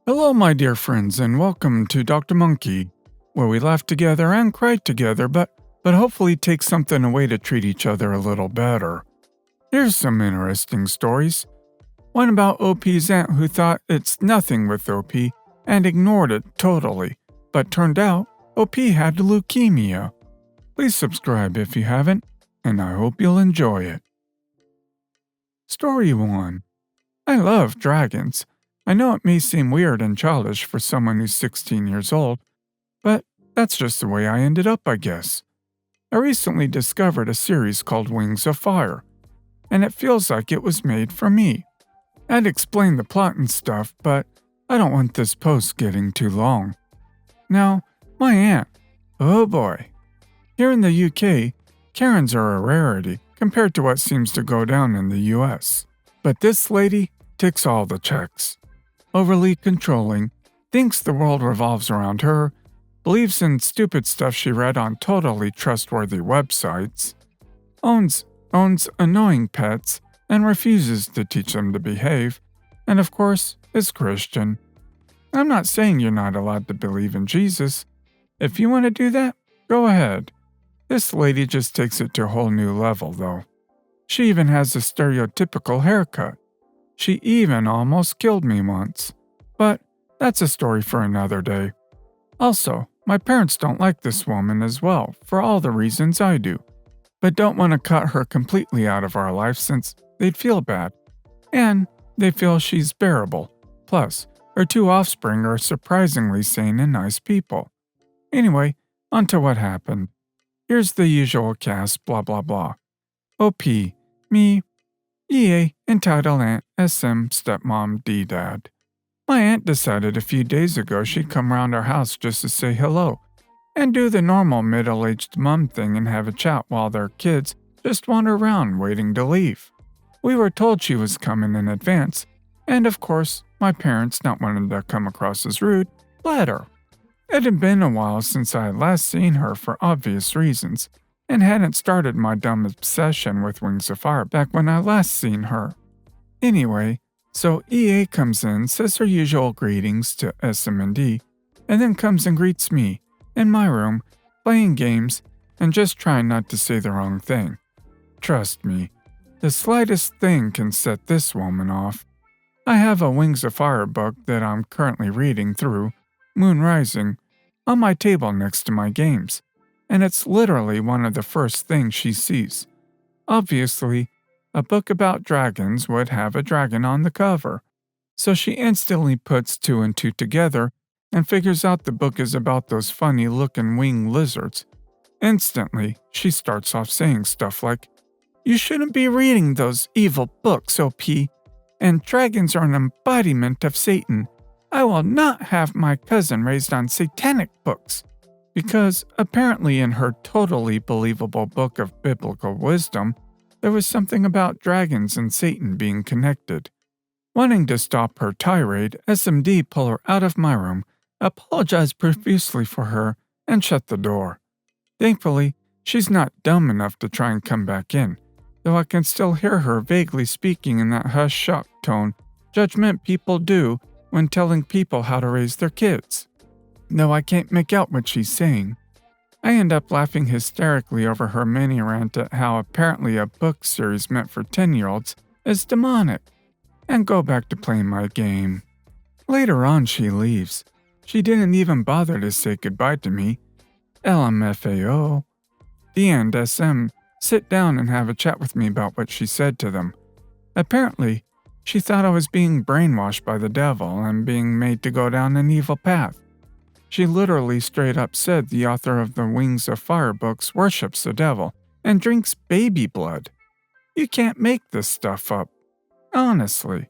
Hello, my dear friends, and welcome to Dr.Monkey, where we laugh together and cry together, but hopefully take something away to treat each other a little better. Here's some interesting stories. One about OP's aunt who thought it's nothing with OP and ignored it totally, but turned out OP had leukemia. Please subscribe if you haven't, and I hope you'll enjoy it. Story 1. I love dragons. I know it may seem weird and childish for someone who's 16 years old, but that's just the way I ended up, I guess. I recently discovered a series called Wings of Fire, and it feels like it was made for me. I'd explain the plot and stuff, but I don't want this post getting too long. Now, my aunt. Oh boy. Here in the UK, Karens are a rarity compared to what seems to go down in the US. But this lady ticks all the checks. Overly controlling, thinks the world revolves around her, believes in stupid stuff she read on totally trustworthy websites, owns annoying pets and refuses to teach them to behave, and of course is Christian. I'm not saying you're not allowed to believe in Jesus. If you want to do that, go ahead. This lady just takes it to a whole new level, though. She even has a stereotypical haircut. She even almost killed me once. But that's a story for another day. Also, my parents don't like this woman as well, for all the reasons I do, but don't want to cut her completely out of our life since they'd feel bad. And they feel she's bearable. Plus, her 2 offspring are surprisingly sane and nice people. Anyway, on to what happened. Here's the usual cast, blah blah blah. OP, me, EA, entitled Aunt, SM, Stepmom, D-Dad. My aunt decided a few days ago she'd come round our house just to say hello and do the normal middle-aged mom thing and have a chat while their kids just wander around waiting to leave. We were told she was coming in advance, and of course, my parents, not wanting to come across as rude, let her. It had been a while since I had last seen her for obvious reasons, and hadn't started my dumb obsession with Wings of Fire back when I last seen her. Anyway, so EA comes in, says her usual greetings to SM and D, and then comes and greets me, in my room, playing games, and just trying not to say the wrong thing. Trust me, the slightest thing can set this woman off. I have a Wings of Fire book that I'm currently reading through, Moon Rising, on my table next to my games, and it's literally one of the first things she sees. Obviously, a book about dragons would have a dragon on the cover, so she instantly puts 2 and 2 together and figures out the book is about those funny-looking winged lizards. Instantly, she starts off saying stuff like, "You shouldn't be reading those evil books, OP, and dragons are an embodiment of Satan. I will not have my cousin raised on satanic books." Because apparently in her totally believable book of biblical wisdom, there was something about dragons and Satan being connected. Wanting to stop her tirade, SMD pulled her out of my room, apologized profusely for her, and shut the door. Thankfully, she's not dumb enough to try and come back in, though I can still hear her vaguely speaking in that hush-shock tone judgment people do when telling people how to raise their kids. Though I can't make out what she's saying. I end up laughing hysterically over her mini rant at how apparently a book series meant for 10-year-olds is demonic, and go back to playing my game. Later on, she leaves. She didn't even bother to say goodbye to me. LMFAO. The end. SM, sit down and have a chat with me about what she said to them. Apparently, she thought I was being brainwashed by the devil and being made to go down an evil path. She literally straight up said the author of the Wings of Fire books worships the devil and drinks baby blood. You can't make this stuff up. Honestly.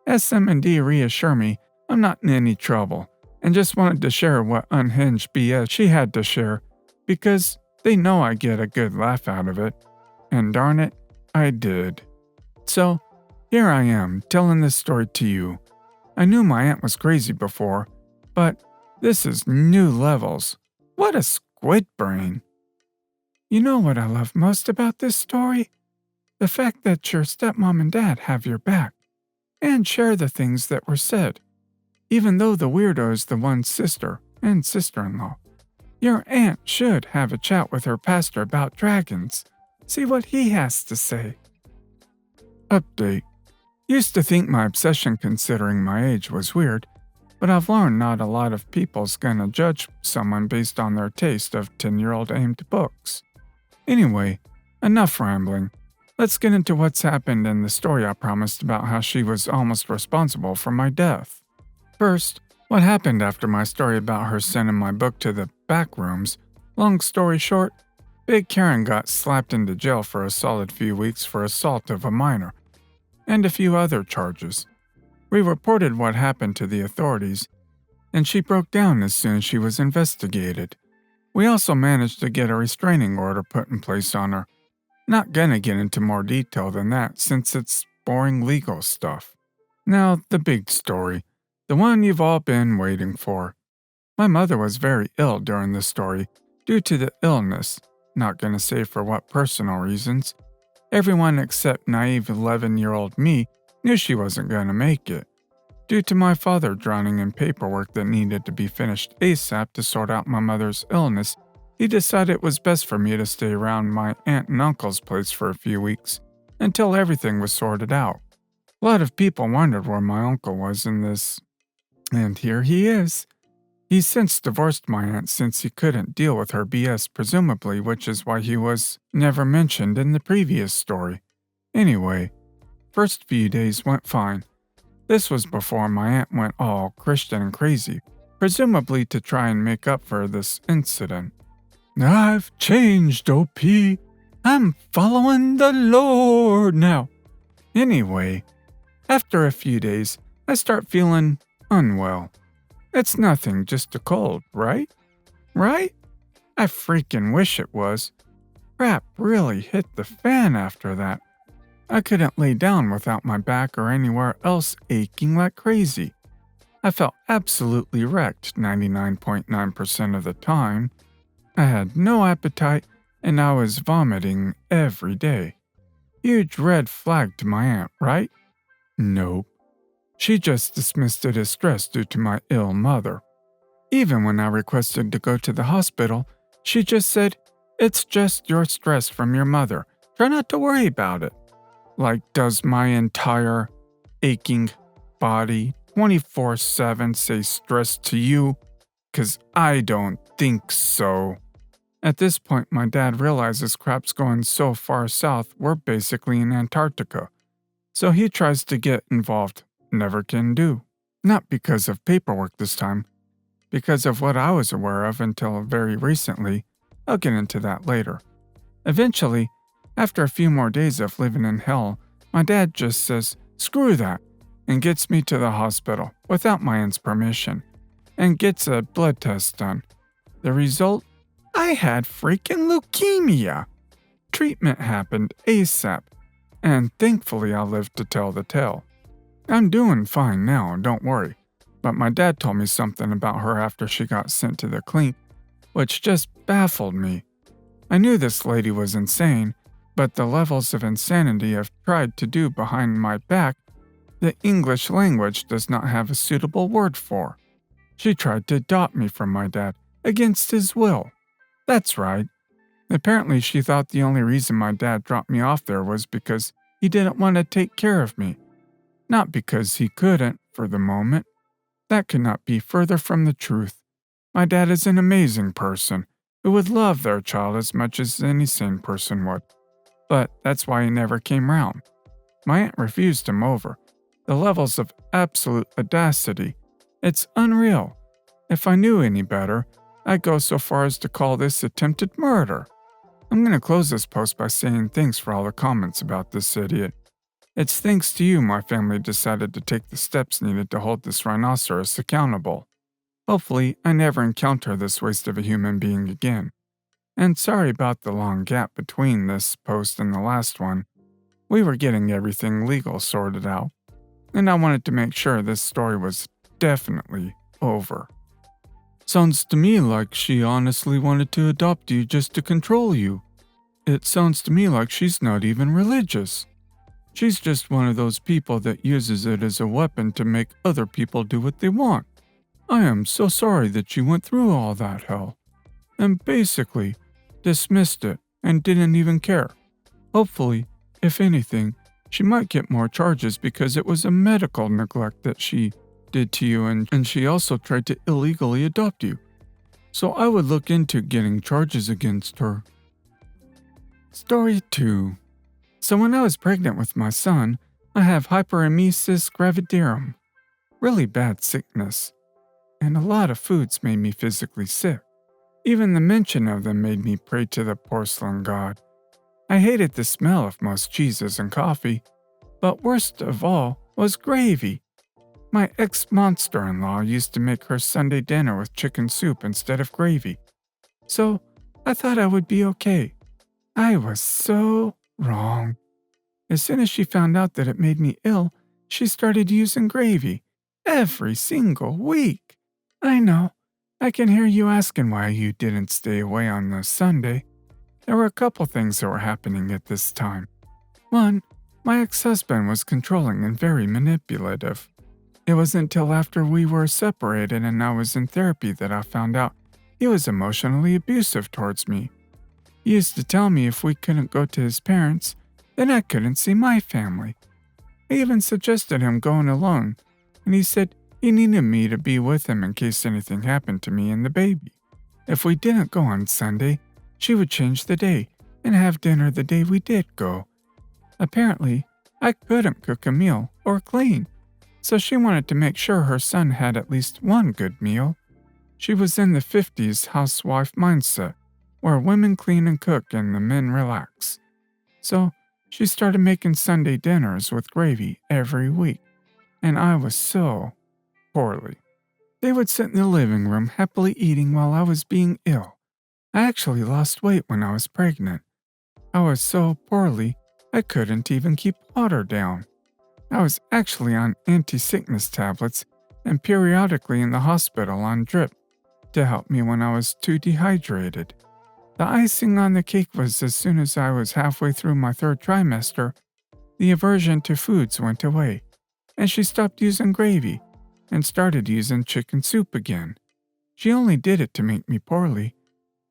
SM and D reassure me I'm not in any trouble and just wanted to share what unhinged BS she had to share because they know I get a good laugh out of it. And darn it, I did. So, here I am telling this story to you. I knew my aunt was crazy before, but this is new levels. What a squid brain. You know what I love most about this story? The fact that your stepmom and dad have your back and share the things that were said, even though the weirdo is the one's sister and sister-in-law. Your aunt should have a chat with her pastor about dragons. See what he has to say. Update. Used to think my obsession considering my age was weird, but I've learned not a lot of people's gonna judge someone based on their taste of 10-year-old aimed books. Anyway, enough rambling. Let's get into what's happened in the story I promised about how she was almost responsible for my death. First, what happened after my story about her sending my book to the back rooms. Long story short, Big Karen got slapped into jail for a solid few weeks for assault of a minor, and a few other charges. We reported what happened to the authorities, and she broke down as soon as she was investigated. We also managed to get a restraining order put in place on her. Not gonna get into more detail than that since it's boring legal stuff. Now, the big story, the one you've all been waiting for. My mother was very ill during the story due to the illness, not gonna say for what personal reasons. Everyone except naive 11-year-old me knew she wasn't gonna make it. Due to my father drowning in paperwork that needed to be finished ASAP to sort out my mother's illness, he decided it was best for me to stay around my aunt and uncle's place for a few weeks until everything was sorted out. A lot of people wondered where my uncle was in this, and here he is. He's since divorced my aunt since he couldn't deal with her BS presumably, which is why he was never mentioned in the previous story. Anyway, first few days went fine. This was before my aunt went all Christian and crazy, presumably to try and make up for this incident. I've changed, OP. I'm following the Lord now. Anyway, after a few days, I start feeling unwell. It's nothing, just a cold, right? Right? I freaking wish it was. Crap really hit the fan after that. I couldn't lay down without my back or anywhere else aching like crazy. I felt absolutely wrecked 99.9% of the time. I had no appetite and I was vomiting every day. Huge red flag to my aunt, right? Nope. She just dismissed it as stress due to my ill mother. Even when I requested to go to the hospital, she just said, "It's just your stress from your mother. Try not to worry about it." Like, does my entire aching body 24/7 say stress to you? 'Cause I don't think so. At this point, my dad realizes crap's going so far south, we're basically in Antarctica. So he tries to get involved. Never can do. Not because of paperwork this time. Because of what I was aware of until very recently. I'll get into that later. Eventually, after a few more days of living in hell, my dad just says, "Screw that," and gets me to the hospital without my aunt's permission, and gets a blood test done. The result? I had freaking leukemia. Treatment happened ASAP, and thankfully I lived to tell the tale. I'm doing fine now, don't worry, but my dad told me something about her after she got sent to the clinic, which just baffled me. I knew this lady was insane, but the levels of insanity I've tried to do behind my back, the English language does not have a suitable word for. She tried to adopt me from my dad, against his will. That's right. Apparently she thought the only reason my dad dropped me off there was because he didn't want to take care of me. Not because he couldn't, for the moment. That could not be further from the truth. My dad is an amazing person who would love their child as much as any sane person would. But that's why he never came round. My aunt refused him over. The levels of absolute audacity. It's unreal. If I knew any better, I'd go so far as to call this attempted murder. I'm going to close this post by saying thanks for all the comments about this idiot. It's thanks to you my family decided to take the steps needed to hold this rhinoceros accountable. Hopefully, I never encounter this waste of a human being again. And sorry about the long gap between this post and the last one. We were getting everything legal sorted out, and I wanted to make sure this story was definitely over. Sounds to me like she honestly wanted to adopt you just to control you. It sounds to me like she's not even religious. She's just one of those people that uses it as a weapon to make other people do what they want. I am so sorry that she went through all that hell. And basically, dismissed it and didn't even care. Hopefully, if anything, she might get more charges because it was a medical neglect that she did to you and she also tried to illegally adopt you. So I would look into getting charges against her. Story 2. So when I was pregnant with my son, I have hyperemesis gravidarum, really bad sickness, and a lot of foods made me physically sick. Even the mention of them made me pray to the porcelain god. I hated the smell of most cheeses and coffee, but worst of all was gravy. My ex-monster-in-law used to make her Sunday dinner with chicken soup instead of gravy, so I thought I would be okay. I was so wrong. As soon as she found out that it made me ill, she started using gravy every single week. I know. I can hear you asking why you didn't stay away on the Sunday. There were a couple things that were happening at this time. One, my ex-husband was controlling and very manipulative. It wasn't until after we were separated and I was in therapy that I found out he was emotionally abusive towards me. He used to tell me if we couldn't go to his parents, then I couldn't see my family. I even suggested him going alone, and he said he needed me to be with him in case anything happened to me and the baby. If we didn't go on Sunday, she would change the day and have dinner the day we did go. Apparently, I couldn't cook a meal or clean, so she wanted to make sure her son had at least one good meal. She was in the 50s housewife mindset, where women clean and cook and the men relax. So she started making Sunday dinners with gravy every week, and I was so poorly. They would sit in the living room happily eating while I was being ill. I actually lost weight when I was pregnant. I was so poorly, I couldn't even keep water down. I was actually on anti-sickness tablets and periodically in the hospital on drip to help me when I was too dehydrated. The icing on the cake was as soon as I was halfway through my 3rd trimester, the aversion to foods went away, and she stopped using gravy and started using chicken soup again. She only did it to make me poorly.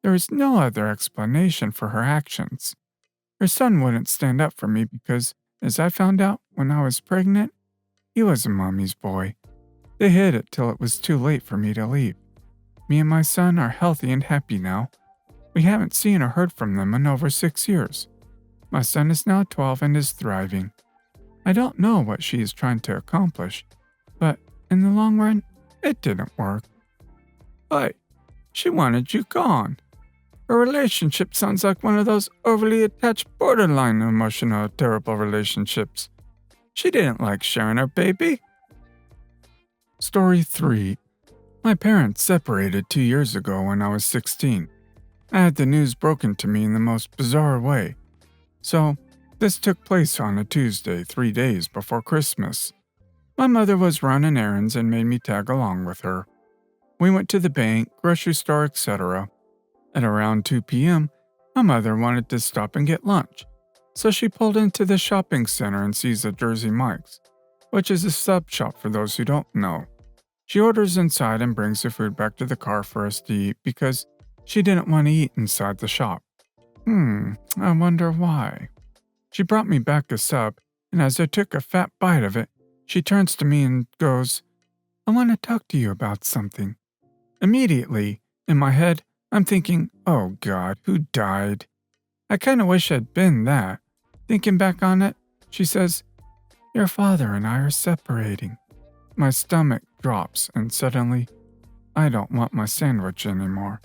There is no other explanation for her actions. Her son wouldn't stand up for me because, as I found out when I was pregnant, he was a mommy's boy. They hid it till it was too late for me to leave. Me and my son are healthy and happy now. We haven't seen or heard from them in over 6 years. My son is now 12 and is thriving. I don't know what she is trying to accomplish, but in the long run, it didn't work. But she wanted you gone. Her relationship sounds like one of those overly attached borderline emotional terrible relationships. She didn't like sharing her baby. Story 3. My parents separated 2 years ago when I was 16. I had the news broken to me in the most bizarre way. So, this took place on a Tuesday, 3 days before Christmas. My mother was running errands and made me tag along with her. We went to the bank, grocery store, etc. At around 2 p.m., my mother wanted to stop and get lunch, so she pulled into the shopping center and sees a Jersey Mike's, which is a sub shop for those who don't know. She orders inside and brings the food back to the car for us to eat because she didn't want to eat inside the shop. I wonder why. She brought me back a sub, and as I took a fat bite of it, she turns to me and goes, "I want to talk to you about something." Immediately, in my head, I'm thinking, oh God, who died? I kind of wish I'd been that. Thinking back on it, she says, "Your father and I are separating." My stomach drops and suddenly, I don't want my sandwich anymore.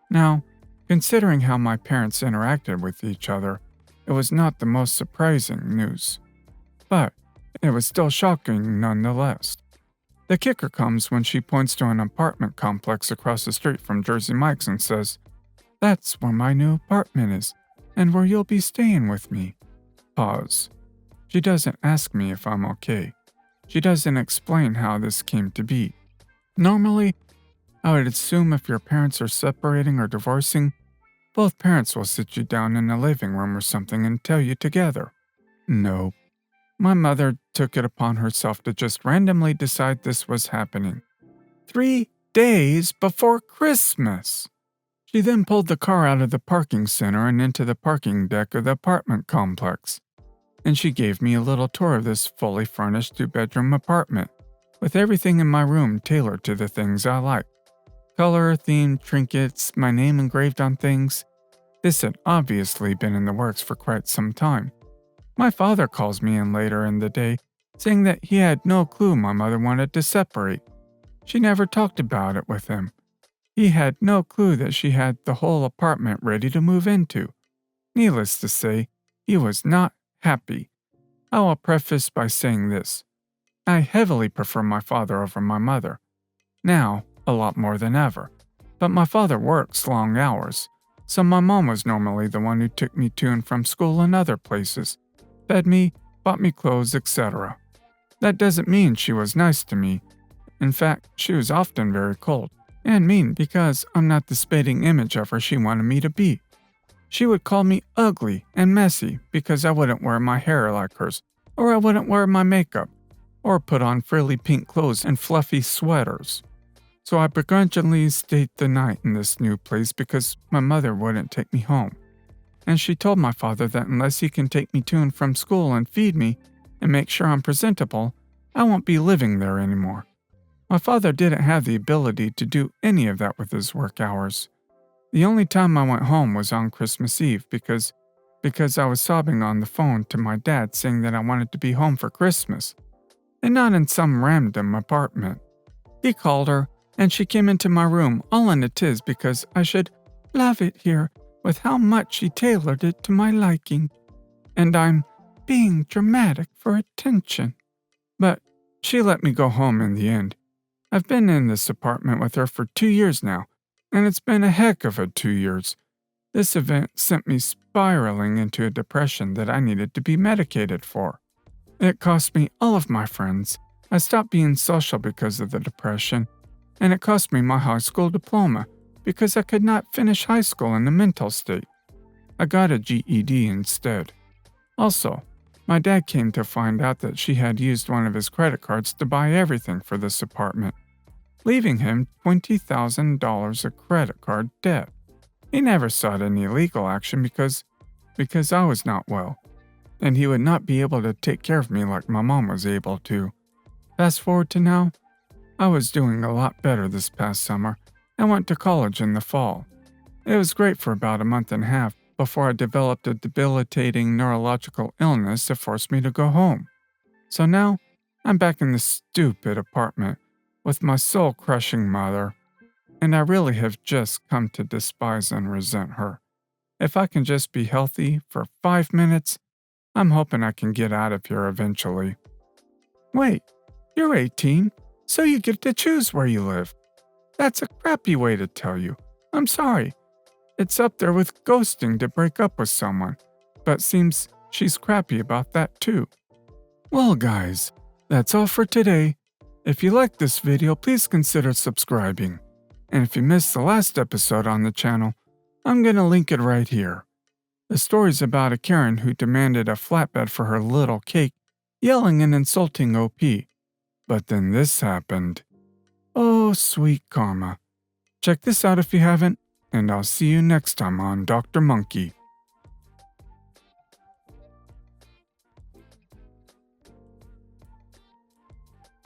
Now, considering how my parents interacted with each other, it was not the most surprising news. But it was still shocking nonetheless. The kicker comes when she points to an apartment complex across the street from Jersey Mike's and says, "That's where my new apartment is, and where you'll be staying with me." Pause. She doesn't ask me if I'm okay. She doesn't explain how this came to be. Normally, I would assume if your parents are separating or divorcing, both parents will sit you down in a living room or something and tell you together. Nope. my mother took it upon herself to just randomly decide this was happening. 3 days before Christmas! She then pulled the car out of the parking center and into the parking deck of the apartment complex, and she gave me a little tour of this fully furnished 2-bedroom apartment, with everything in my room tailored to the things I like. Color-themed trinkets, my name engraved on things. This had obviously been in the works for quite some time. My father calls me in later in the day, saying that he had no clue my mother wanted to separate. She never talked about it with him. He had no clue that she had the whole apartment ready to move into. Needless to say, he was not happy. I will preface by saying this. I heavily prefer my father over my mother. Now, a lot more than ever. But my father works long hours, so my mom was normally the one who took me to and from school and other places, fed me, bought me clothes, etc. That doesn't mean she was nice to me. In fact, she was often very cold and mean because I'm not the spitting image of her she wanted me to be. She would call me ugly and messy because I wouldn't wear my hair like hers, or I wouldn't wear my makeup, or put on frilly pink clothes and fluffy sweaters. So I begrudgingly stayed the night in this new place because my mother wouldn't take me home. And she told my father that unless he can take me to and from school and feed me and make sure I'm presentable, I won't be living there anymore. My father didn't have the ability to do any of that with his work hours. The only time I went home was on Christmas Eve because I was sobbing on the phone to my dad saying that I wanted to be home for Christmas, and not in some random apartment. He called her, and she came into my room all in a tiz because I should love it here with how much she tailored it to my liking. And I'm being dramatic for attention. But she let me go home in the end. I've been in this apartment with her for 2 years now, and it's been a heck of a 2 years. This event sent me spiraling into a depression that I needed to be medicated for. It cost me all of my friends. I stopped being social because of the depression, and it cost me my high school diploma because I could not finish high school in a mental state. I got a GED instead. Also, my dad came to find out that she had used one of his credit cards to buy everything for this apartment, leaving him $20,000 of credit card debt. He never sought any legal action because I was not well, and he would not be able to take care of me like my mom was able to. Fast forward to now, I was doing a lot better this past summer and went to college in the fall. It was great for about a month and a half before I developed a debilitating neurological illness that forced me to go home. So now, I'm back in this stupid apartment with my soul-crushing mother, and I really have just come to despise and resent her. If I can just be healthy for 5 minutes, I'm hoping I can get out of here eventually. Wait, you're 18, so you get to choose where you live. That's a crappy way to tell you. I'm sorry. It's up there with ghosting to break up with someone, but seems she's crappy about that too. Well guys, that's all for today. If you liked this video, please consider subscribing. And if you missed the last episode on the channel, I'm gonna link it right here. The story's about a Karen who demanded a flatbed for her little cake, yelling and insulting OP. But then this happened. Oh, sweet karma. Check this out if you haven't, and I'll see you next time on Dr. Monkey.